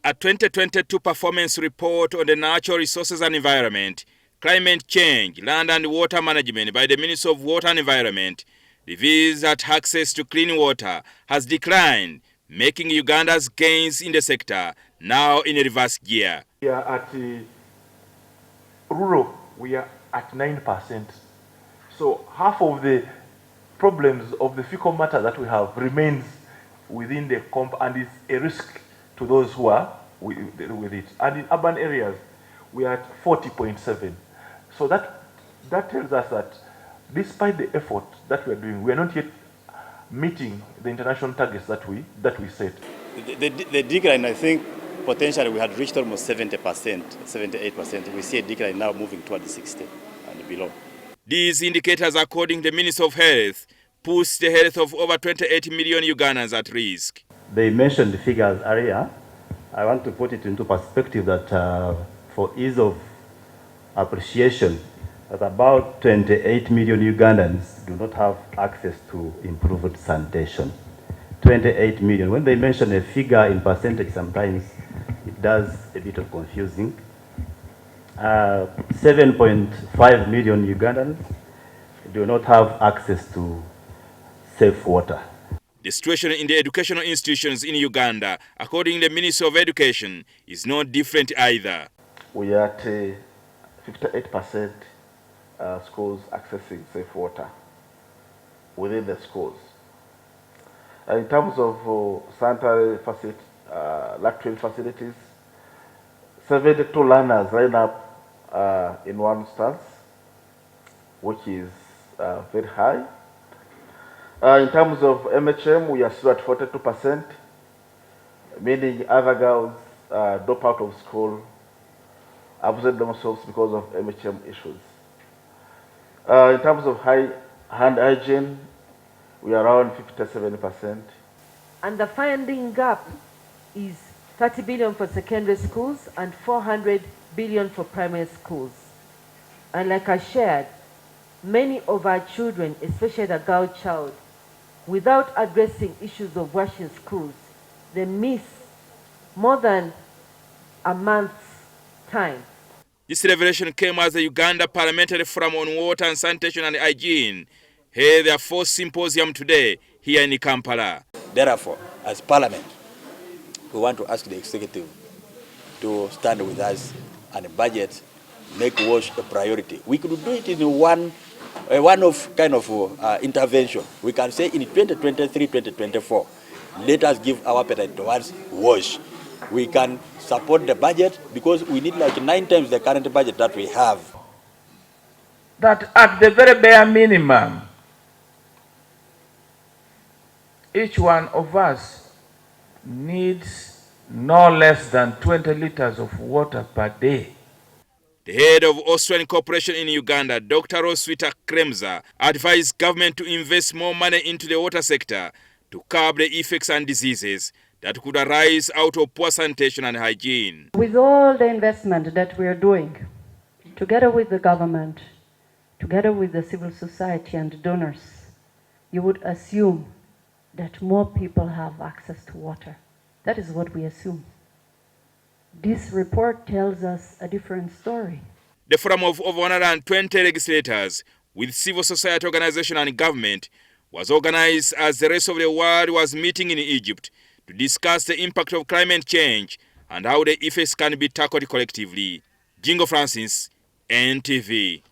A 2022 performance report on the natural resources and environment, climate change, land and water management by the Ministry of Water and Environment reveals that access to clean water has declined, making Uganda's gains in the sector now in a reverse gear. We are at rural, we are at 9%. So half of the problems of the fecal matter that we have remains within the comp and is a risk to those who are with it. And in urban areas, we are at 40.7. So that tells us that despite the effort that we are doing, we are not yet meeting the international targets that we set. The decline, I think, potentially we had reached almost 70%, 78%. We see a decline now moving towards 60 and below. These indicators, according to the Ministry of Health, push the health of over 28 million Ugandans at risk. They mentioned the figures earlier. I want to put it into perspective that for ease of appreciation, that about 28 million Ugandans do not have access to improved sanitation. 28 million. When they mention a figure in percentage, sometimes it does a bit of confusing. 7.5 million Ugandans do not have access to safe water. The situation in the educational institutions in Uganda, according to the Ministry of Education, is not different either. We are at 58% schools accessing safe water within the schools. In terms of sanitary latrine facilities, 72 learners line up in one stance, which is very high. In terms of MHM, we are still at 42%, meaning other girls drop out of school, absent themselves because of MHM issues. In terms of hand hygiene, we are around 57%. And the funding gap is 30 billion for secondary schools and 400 billion for primary schools. And like I shared, many of our children, especially the girl child, without addressing issues of washing schools, they miss more than a month's time. This revelation came as the Uganda Parliamentary Forum on Water and Sanitation and Hygiene held their fourth symposium today here in Kampala. Therefore, as Parliament, we want to ask the Executive to stand with us and budget, make wash a priority. We could do it in one of kind of intervention. We can say in 2023, 2024, let us give our appetite towards wash. We can support the budget because we need like 9 times the current budget that we have. That at the very bare minimum, each one of us needs no less than 20 liters of water per day. The head of Austrian Corporation in Uganda, Dr. Roswitha Kremza, advised government to invest more money into the water sector to curb the effects and diseases that could arise out of poor sanitation and hygiene. With all the investment that we are doing, together with the government, together with the civil society and donors, you would assume that more people have access to water. That is what we assume. This report tells us a different story. The forum of over 120 legislators with civil society organization and government was organized as the rest of the world was meeting in Egypt to discuss the impact of climate change and how the effects can be tackled collectively. Jingo Francis, NTV.